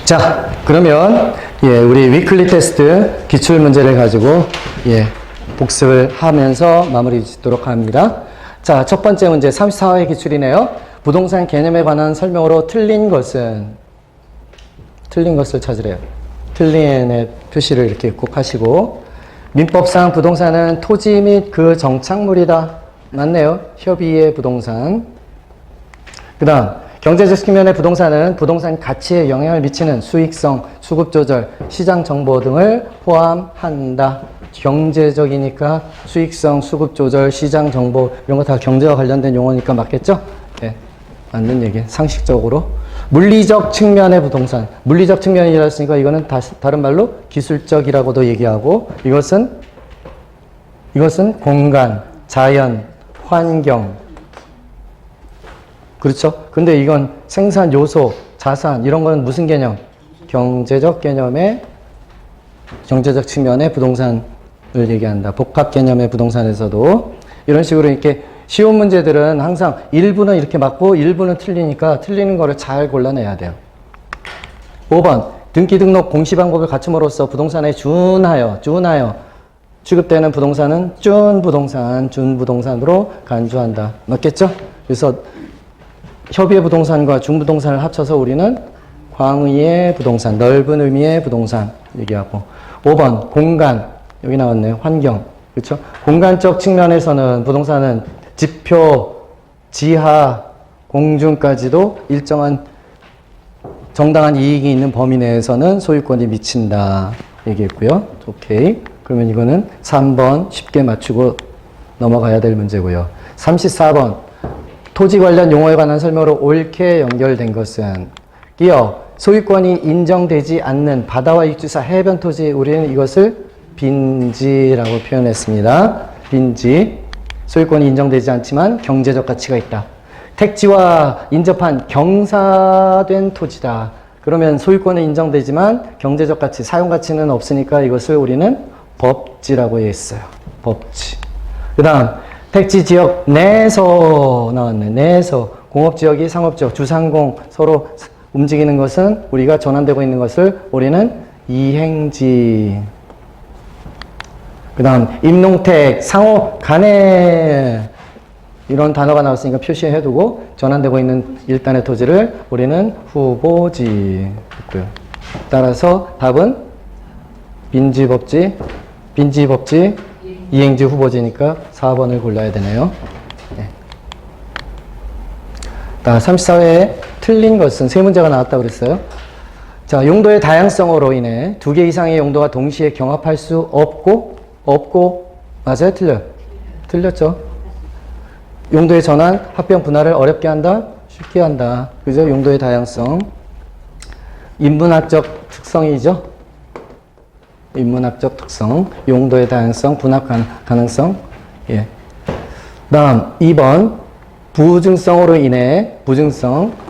자, 그러면 우리 위클리 테스트 기출 문제를 가지고 복습을 하면서 마무리 짓도록 합니다. 자, 첫 번째 문제 34회 기출이네요. 부동산 개념에 관한 설명으로 틀린 것을 찾으래요. 틀린의 표시를 이렇게 꼭 하시고, 민법상 부동산은 토지 및 그 정착물이다. 맞네요. 협의의 부동산. 그 다음, 경제적 측면의 부동산은 부동산 가치에 영향을 미치는 수익성, 수급조절, 시장정보 등을 포함한다. 경제적이니까 수익성, 수급조절, 시장정보 이런 거 다 경제와 관련된 용어니까 맞겠죠? 네, 맞는 얘기. 상식적으로. 물리적 측면의 부동산. 물리적 측면이라 했으니까 이거는 다른 말로 기술적이라고도 얘기하고, 이것은 공간, 자연, 환경. 그렇죠? 근데 이건 생산 요소, 자산 이런 거는 무슨 개념? 경제적 개념의 경제적 측면의 부동산을 얘기한다. 복합 개념의 부동산에서도 이런 식으로 이렇게 쉬운 문제들은 항상 일부는 이렇게 맞고 일부는 틀리니까 틀리는 거를 잘 골라내야 돼요. 5번 등기 등록 공시 방법을 갖춤으로써 부동산에 준하여 취급되는 부동산은 준부동산으로 간주한다. 맞겠죠? 그래서 협의의 부동산과 준부동산을 합쳐서 우리는 광의의 부동산, 넓은 의미의 부동산 얘기하고, 5번 공간, 여기 나왔네요. 환경. 그렇죠? 공간적 측면에서는 부동산은 지표, 지하, 공중까지도 일정한 정당한 이익이 있는 범위 내에서는 소유권이 미친다 얘기했고요. 오케이. 그러면 이거는 3번 쉽게 맞추고 넘어가야 될 문제고요. 34번 토지 관련 용어에 관한 설명으로 옳게 연결된 것은 끼어 소유권이 인정되지 않는 바다와 육지사 해변 토지, 우리는 이것을 빈지라고 표현했습니다. 빈지. 소유권이 인정되지 않지만 경제적 가치가 있다. 택지와 인접한 경사된 토지다. 그러면 소유권은 인정되지만 경제적 가치, 사용 가치는 없으니까 이것을 우리는 법지라고 했어요. 법지. 그 다음 택지 지역 내에서 나왔네. 내에서 공업지역이 상업지역, 주상공 서로 움직이는 것은, 우리가 전환되고 있는 것을 우리는 이행지. 그 다음 임농택, 상호, 간에 이런 단어가 나왔으니까 표시해두고, 전환되고 있는 일단의 토지를 우리는 후보지 했고요. 따라서 답은 빈지법지, 이행지, 후보지니까 4번을 골라야 되네요. 네. 34회에 틀린 것은 세 문제가 나왔다고 그랬어요. 자, 용도의 다양성으로 인해 두 개 이상의 용도가 동시에 경합할 수 없고, 맞아요? 틀려요? 틀렸죠? 용도의 전환, 합병, 분할을 어렵게 한다? 쉽게 한다. 그죠? 용도의 다양성. 인문학적 특성이죠? 인문학적 특성, 용도의 다양성, 분합 가능성. 예. 다음 2번 부증성으로 인해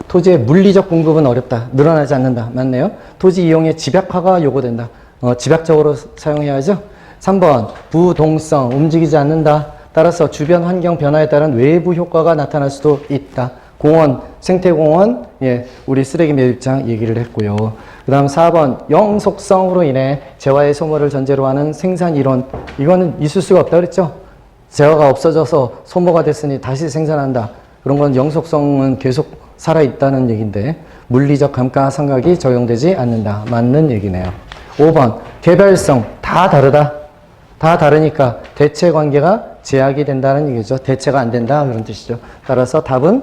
토지의 물리적 공급은 어렵다. 늘어나지 않는다. 맞네요. 토지 이용의 집약화가 요구된다. 집약적으로 사용해야죠. 3번 부동성, 움직이지 않는다. 따라서 주변 환경 변화에 따른 외부 효과가 나타날 수도 있다. 공원, 생태공원, 우리 쓰레기 매립장 얘기를 했고요. 그 다음 4번 영속성으로 인해 재화의 소모를 전제로 하는 생산 이론. 이거는 있을 수가 없다 그랬죠? 재화가 없어져서 소모가 됐으니 다시 생산한다. 그런 건 영속성은 계속 살아있다는 얘기인데, 물리적 감가상각이 적용되지 않는다. 맞는 얘기네요. 5번 개별성, 다 다르다. 다 다르니까 대체 관계가 제약이 된다는 얘기죠. 대체가 안 된다 그런 뜻이죠. 따라서 답은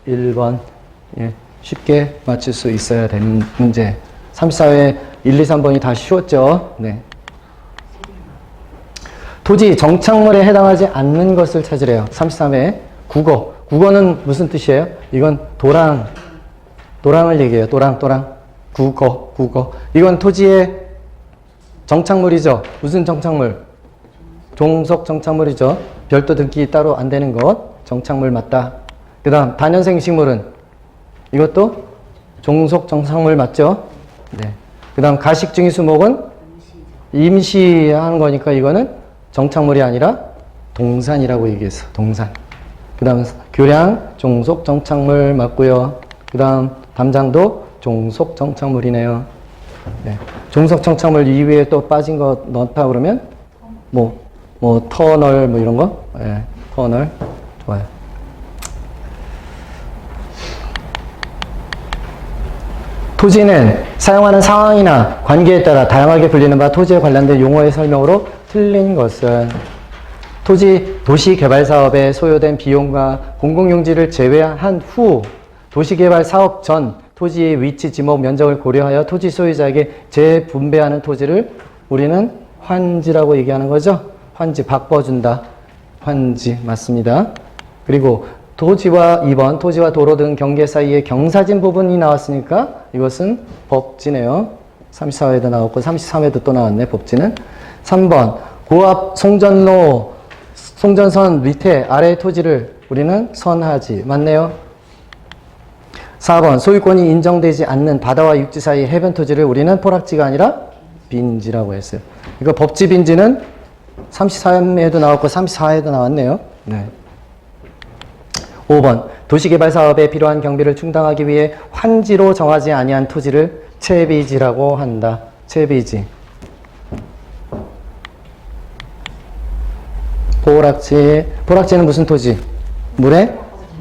1번. 쉽게 맞출 수 있어야 되는 문제. 34회 1, 2, 3번이 다 쉬웠죠. 네. 토지 정착물에 해당하지 않는 것을 찾으래요. 33회 국어. 국어는 무슨 뜻이에요? 이건 도랑을 얘기해요. 도랑. 국어. 이건 토지의 정착물이죠. 무슨 정착물? 종속 정착물이죠. 별도 등기 따로 안 되는 것. 정착물 맞다. 그 다음 다년생 식물은 이것도 종속 정착물 맞죠? 네. 그 다음 가식증이 수목은 임시하는 거니까 이거는 정착물이 아니라 동산이라고 얘기했어. 동산. 그 다음 교량 종속 정착물 맞고요. 그 다음 담장도 종속정착물이네요. 네. 종속정착물 이외에 또 빠진 거 넣다 그러면 터널 이런 거? 네. 터널. 좋아요. 토지는 사용하는 상황이나 관계에 따라 다양하게 불리는 바 토지에 관련된 용어의 설명으로 틀린 것은 도시개발사업에 소요된 비용과 공공용지를 제외한 후 도시개발 사업 전 토지의 위치, 지목, 면적을 고려하여 토지 소유자에게 재분배하는 토지를 우리는 환지라고 얘기하는 거죠. 환지, 바꿔준다. 환지, 맞습니다. 그리고 토지와 2번, 토지와 도로 등 경계 사이에 경사진 부분이 나왔으니까 이것은 법지네요. 34회도 나왔고 33회도 또 나왔네, 법지는. 3번, 고압 송전로, 송전선 밑에 아래의 토지를 우리는 선하지. 맞네요. 4번, 소유권이 인정되지 않는 바다와 육지 사이 해변 토지를 우리는 포락지가 아니라 빈지라고 했어요. 이거 법지 빈지는 33회도 나왔고 34회도 나왔네요. 네. 5번, 도시개발 사업에 필요한 경비를 충당하기 위해 환지로 정하지 아니한 토지를 채비지라고 한다. 채비지. 포락지는 무슨 토지? 물에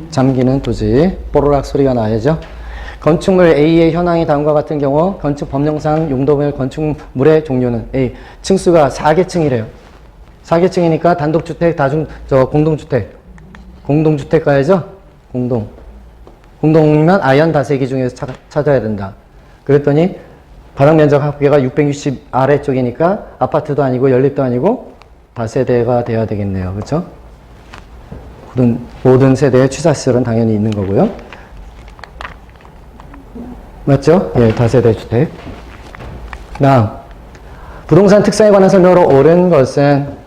잠기는 토지. 뽀로락 소리가 나야죠. 건축물 A의 현황이 다음과 같은 경우 건축 법령상 용도별 건축물의 종류는 A. 층수가 4계층이래요. 4계층이니까 단독주택, 공동주택. 공동주택 가야죠? 공동이면 아연 다세기 중에서 찾아야 된다. 그랬더니 바닥면적 합계가 660 아래쪽이니까 아파트도 아니고 연립도 아니고 다세대가 돼야 되겠네요. 그렇죠? 모든 세대의 취사시설은 당연히 있는 거고요. 맞죠? 예, 다세대 주택. 다음, 부동산 특성에 관한 설명으로 옳은 것은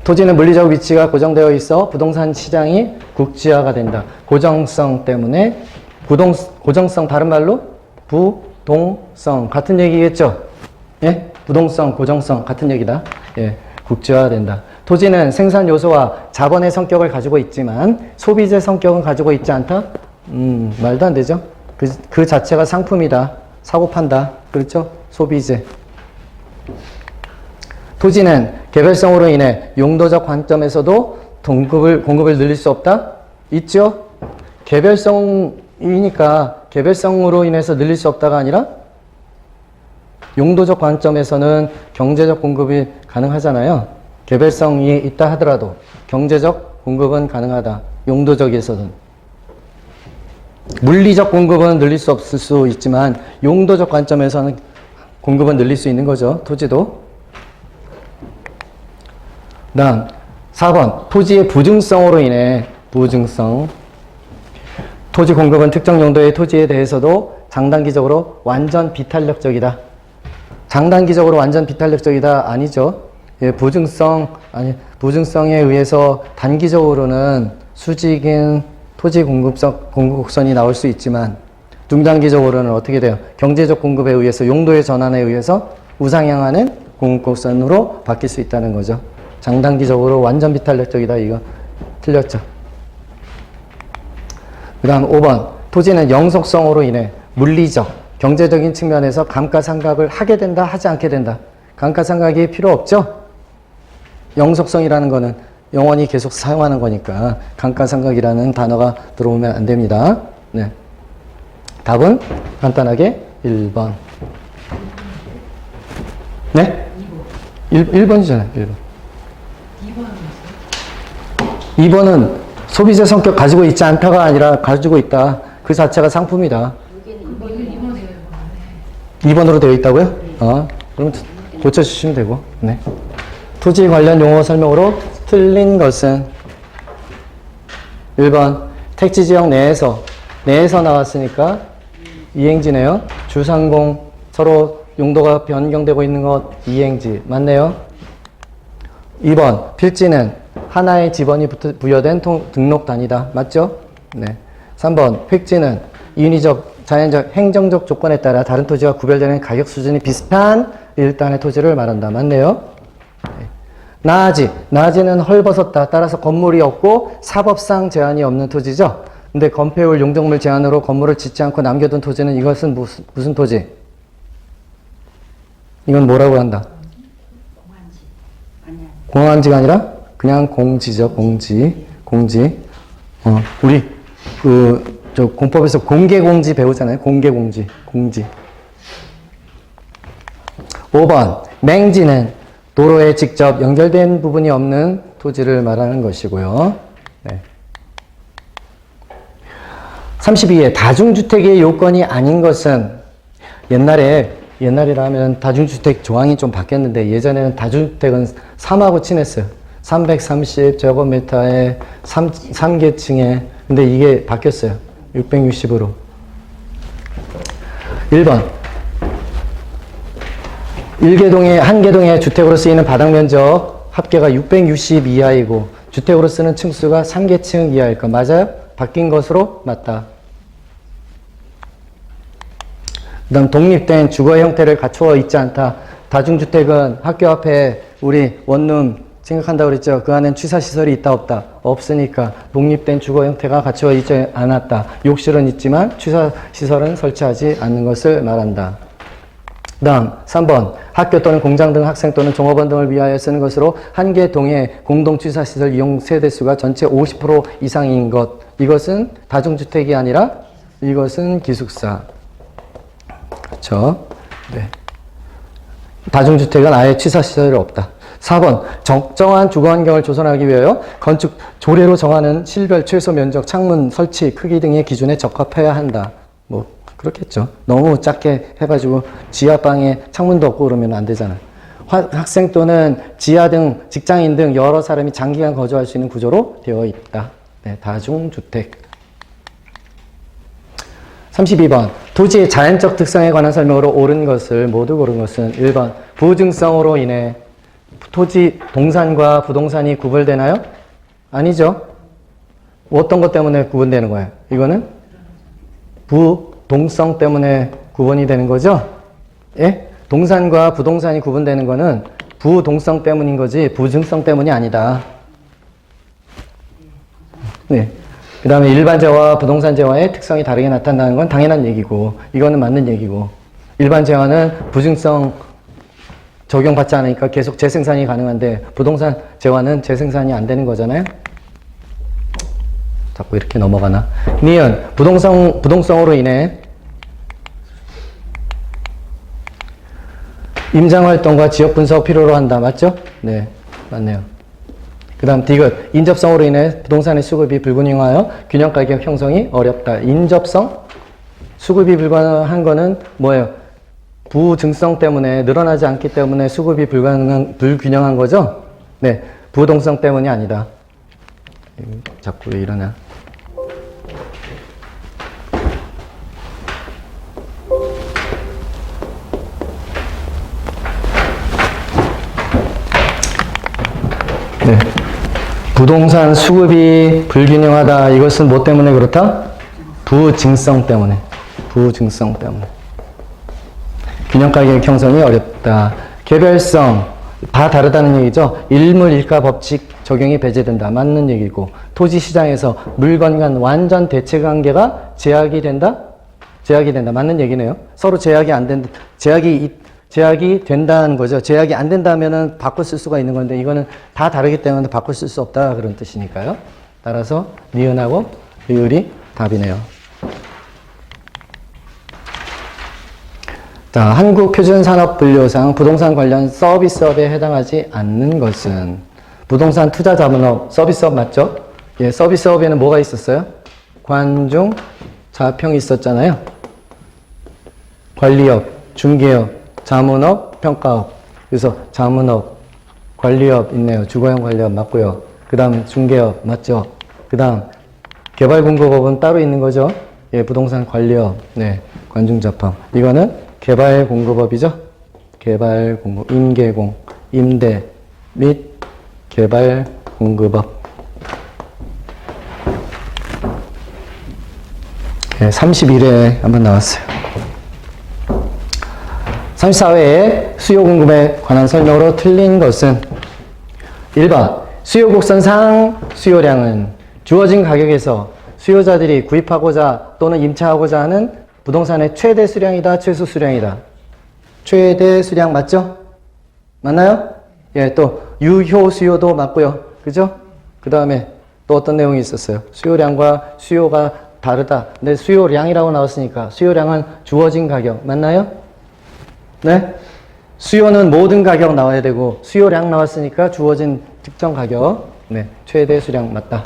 토지는 물리적 위치가 고정되어 있어 부동산 시장이 국지화가 된다. 고정성 때문에 고정성 다른 말로 부동성 같은 얘기겠죠? 예? 부동성, 고정성 같은 얘기다. 예, 국지화된다. 토지는 생산 요소와 자본의 성격을 가지고 있지만 소비재 성격은 가지고 있지 않다? 말도 안 되죠. 그 자체가 상품이다. 사고 판다. 그렇죠? 소비재. 토지는 개별성으로 인해 용도적 관점에서도 공급을 늘릴 수 없다? 있죠? 개별성이니까 개별성으로 인해서 늘릴 수 없다가 아니라 용도적 관점에서는 경제적 공급이 가능하잖아요. 개별성이 있다 하더라도 경제적 공급은 가능하다. 용도적에서는. 물리적 공급은 늘릴 수 없을 수 있지만 용도적 관점에서는 공급은 늘릴 수 있는 거죠. 토지도. 다음 4번 토지의 부증성으로 인해 토지 공급은 특정 용도의 토지에 대해서도 장단기적으로 완전 비탄력적이다. 장단기적으로 완전 비탄력적이다 아니죠. 예, 부증성에 의해서 단기적으로는 수직인 토지 공급선이 나올 수 있지만 중단기적으로는 어떻게 돼요? 경제적 공급에 의해서 용도의 전환에 의해서 우상향하는 공급선으로 바뀔 수 있다는 거죠. 장단기적으로 완전 비탄력적이다. 이거 틀렸죠. 그 다음 5번 토지는 영속성으로 인해 물리적, 경제적인 측면에서 감가상각을 하게 된다, 하지 않게 된다. 감가상각이 필요 없죠. 영속성이라는 거는 영원히 계속 사용하는 거니까 감가상각이라는 단어가 들어오면 안 됩니다. 네. 답은 간단하게 1번. 네? 1번이잖아요. 1번. 2번은 소비재 성격 가지고 있지 않다가 아니라 가지고 있다. 그 자체가 상품이다. 2번으로 되어 있다고요? 그러면 고쳐주시면 되고. 네. 토지 관련 용어 설명으로 틀린 것은 1번 택지지역 내에서 나왔으니까 이행지네요. 주상공 서로 용도가 변경되고 있는 것 이행지 맞네요. 2번 필지는 하나의 지번이 부여된 등록 단위다. 맞죠? 네. 3번 획지는 인위적, 자연적, 행정적 조건에 따라 다른 토지와 구별되는 가격 수준이 비슷한 일단의 토지를 말한다. 맞네요. 네. 나아지는 헐벗었다. 따라서 건물이 없고 사법상 제한이 없는 토지죠. 근데 건폐율 용적물 제한으로 건물을 짓지 않고 남겨둔 토지는 이것은 무슨 토지? 이건 뭐라고 한다? 공항지가 아니라 그냥 공지죠. 공지. 우리 저 공법에서 공개공지 배우잖아요. 공개공지. 공지. 5번 맹지는 도로에 직접 연결된 부분이 없는 토지를 말하는 것이고요. 네. 32에 다중주택의 요건이 아닌 것은 옛날이라면 다중주택 조항이 좀 바뀌었는데 예전에는 다중주택은 3하고 친했어요. 330제곱미터에 3계층에 근데 이게 바뀌었어요. 660으로. 1번 한 개동의 주택으로 쓰이는 바닥면적 합계가 660 이하이고 주택으로 쓰는 층수가 3계층 이하일 것. 맞아요? 바뀐 것으로 맞다. 그 다음 독립된 주거 형태를 갖추어 있지 않다. 다중주택은 학교 앞에 우리 원룸 생각한다고 그랬죠. 그 안엔 취사시설이 있다 없다? 없으니까 독립된 주거 형태가 갖추어 있지 않았다. 욕실은 있지만 취사시설은 설치하지 않는 것을 말한다. 그 다음 3번 학교 또는 공장 등 학생 또는 종업원 등을 위하여 쓰는 것으로 한 개 동의 공동 취사시설 이용 세대수가 전체 50% 이상인 것. 이것은 다중주택이 아니라 이것은 기숙사. 그렇죠? 네. 다중주택은 아예 취사시설이 없다. 4번 적정한 주거환경을 조성하기 위하여 건축 조례로 정하는 실별 최소 면적, 창문 설치 크기 등의 기준에 적합해야 한다. 뭐 그렇겠죠. 너무 작게 해가지고 지하방에 창문도 없고 그러면 안 되잖아요. 학생 또는 지하 등 직장인 등 여러 사람이 장기간 거주할 수 있는 구조로 되어 있다. 네, 다중주택. 32번 토지의 자연적 특성에 관한 설명으로 옳은 것을 모두 고른 것은 1번 부증성으로 인해 토지 동산과 부동산이 구분되나요? 아니죠. 어떤 것 때문에 구분되는 거예요? 이거는 부동성 때문에 구분이 되는 거죠? 예? 동산과 부동산이 구분되는 거는 부동성 때문인 거지 부증성 때문이 아니다. 네. 그 다음에 일반 재화와 부동산 재화의 특성이 다르게 나타나는 건 당연한 얘기고 이거는 맞는 얘기고 일반 재화는 부증성 적용받지 않으니까 계속 재생산이 가능한데 부동산 재화는 재생산이 안 되는 거잖아요. 자꾸 이렇게 넘어가나. 니은 부동성으로 인해 임장활동과 지역분석 필요로 한다. 맞죠? 네, 맞네요. 그 다음 디귿 인접성으로 인해 부동산의 수급이 불균형하여 균형가격 형성이 어렵다. 인접성? 수급이 불가능한 거는 뭐예요? 부증성 때문에 늘어나지 않기 때문에 수급이 불균형한 거죠? 네, 부동성 때문이 아니다. 자꾸 왜 이러나? 네. 부동산 수급이 불균형하다. 이것은 뭐 때문에 그렇다? 부증성 때문에. 부증성 때문에. 균형가격 형성이 어렵다. 개별성. 다 다르다는 얘기죠. 일물일가 법칙 적용이 배제된다. 맞는 얘기고. 토지시장에서 물건 간 완전 대체관계가 제약이 된다? 제약이 된다. 맞는 얘기네요. 서로 제약이 안 된다. 제약이 된다는 거죠. 제약이 안 된다면은 바꿔 쓸 수가 있는 건데 이거는 다 다르기 때문에 바꿔 쓸 수 없다 그런 뜻이니까요. 따라서 니은하고 리을이 답이네요. 자, 한국표준산업분류상 부동산 관련 서비스업에 해당하지 않는 것은 부동산 투자자문업 서비스업 맞죠? 예, 서비스업에는 뭐가 있었어요? 관중, 자평이 있었잖아요. 관리업, 중개업, 자문업, 평가업. 그래서 자문업, 관리업 있네요. 주거용 관리업 맞고요. 그 다음 중개업 맞죠? 그 다음 개발공급업은 따로 있는 거죠. 예, 부동산 관리업, 네, 관중자평. 이거는 개발공급업이죠. 개발공급, 임개공, 임대 및 개발공급업. 네, 31회에 한번 나왔어요. 34회에 수요 공급에 관한 설명으로 틀린 것은 1번 수요 곡선상 수요량은 주어진 가격에서 수요자들이 구입하고자 또는 임차하고자 하는 부동산의 최대 수량이다, 최소 수량이다. 최대 수량 맞죠? 맞나요? 예, 또 유효 수요도 맞고요. 그죠? 그 다음에 또 어떤 내용이 있었어요? 수요량과 수요가 다르다. 근데 수요량이라고 나왔으니까 수요량은 주어진 가격 맞나요? 네? 수요는 모든 가격 나와야 되고 수요량 나왔으니까 주어진 특정 가격. 네, 최대 수량 맞다.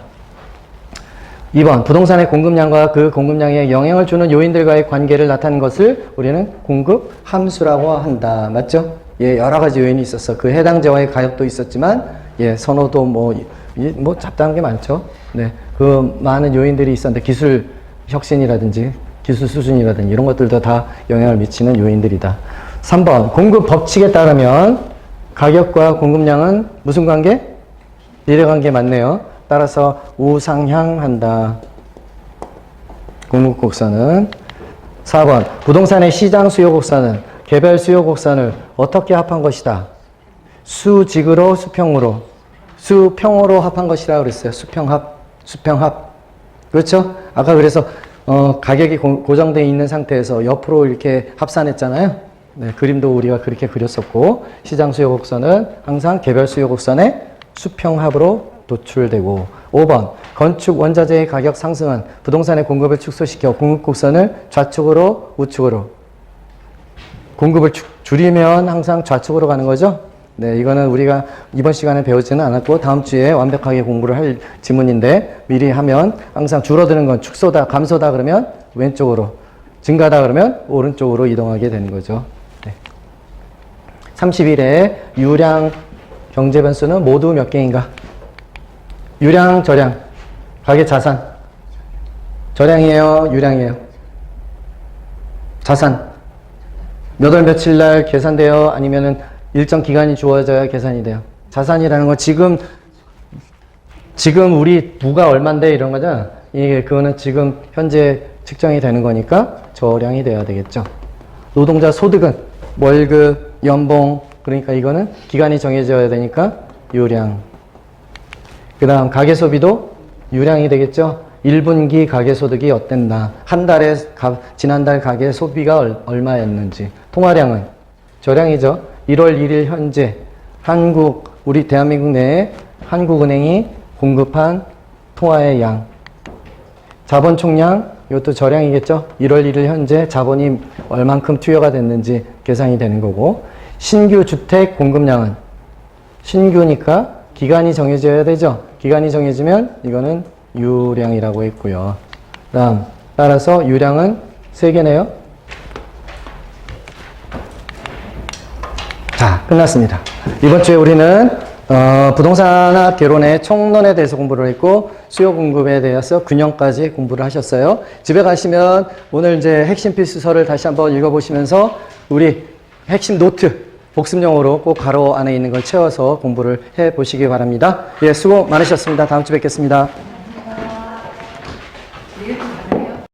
2번, 부동산의 공급량과 그 공급량에 영향을 주는 요인들과의 관계를 나타내는 것을 우리는 공급 함수라고 한다. 맞죠? 예, 여러 가지 요인이 있었어. 그 해당 재화의 가격도 있었지만, 예, 선호도 뭐 잡다한 게 많죠. 네, 그 많은 요인들이 있었는데 기술 혁신이라든지 기술 수준이라든지 이런 것들도 다 영향을 미치는 요인들이다. 3번, 공급 법칙에 따르면 가격과 공급량은 무슨 관계? 비례관계 맞네요. 따라서 우상향한다. 공급 곡선은. 4번, 부동산의 시장 수요 곡선은 개별 수요 곡선을 어떻게 합한 것이다. 수직으로 수평으로. 수평으로 합한 것이라 그랬어요. 수평합. 그렇죠? 아까 그래서 가격이 고정되어 있는 상태에서 옆으로 이렇게 합산했잖아요. 네, 그림도 우리가 그렇게 그렸었고, 시장 수요 곡선은 항상 개별 수요 곡선의 수평합으로 도출되고. 5번, 건축 원자재의 가격 상승은 부동산의 공급을 축소시켜 공급 곡선을 좌측으로 우측으로. 공급을 줄이면 항상 좌측으로 가는 거죠. 네, 이거는 우리가 이번 시간에 배우지는 않았고 다음 주에 완벽하게 공부를 할 지문인데 미리 하면 항상 줄어드는 건 축소다, 감소다 그러면 왼쪽으로, 증가다 그러면 오른쪽으로 이동하게 되는 거죠. 네. 31회 유량 경제 변수는 모두 몇 개인가? 유량, 저량, 가계 자산. 저량이에요, 유량이에요? 자산. 몇 월 며칠 날 계산돼요? 아니면은 일정 기간이 주어져야 계산이 돼요? 자산이라는 건 지금 우리 부가 얼만데 이런 거잖아. 그거는 지금 현재 측정이 되는 거니까 저량이 돼야 되겠죠. 노동자 소득은 월급, 연봉, 그러니까 이거는 기간이 정해져야 되니까 유량. 그 다음 가계 소비도 유량이 되겠죠. 1분기 가계 소득이 어땠나, 한 달에 지난달 가계 소비가 얼마였는지. 통화량은 저량이죠. 1월 1일 현재 우리 대한민국 내에 한국은행이 공급한 통화의 양. 자본 총량, 이것도 저량이겠죠. 1월 1일 현재 자본이 얼만큼 투여가 됐는지 계산이 되는 거고. 신규 주택 공급량은 신규니까 기간이 정해져야 되죠. 기간이 정해지면 이거는 유량이라고 했고요. 다음, 따라서 유량은 3개네요. 자, 끝났습니다. 이번 주에 우리는 부동산학 개론의 총론에 대해서 공부를 했고 수요 공급에 대해서 균형까지 공부를 하셨어요. 집에 가시면 오늘 이제 핵심 필수서를 다시 한번 읽어보시면서 우리 핵심 노트 복습용으로 꼭 가로 안에 있는 걸 채워서 공부를 해 보시기 바랍니다. 예, 수고 많으셨습니다. 다음 주에 뵙겠습니다.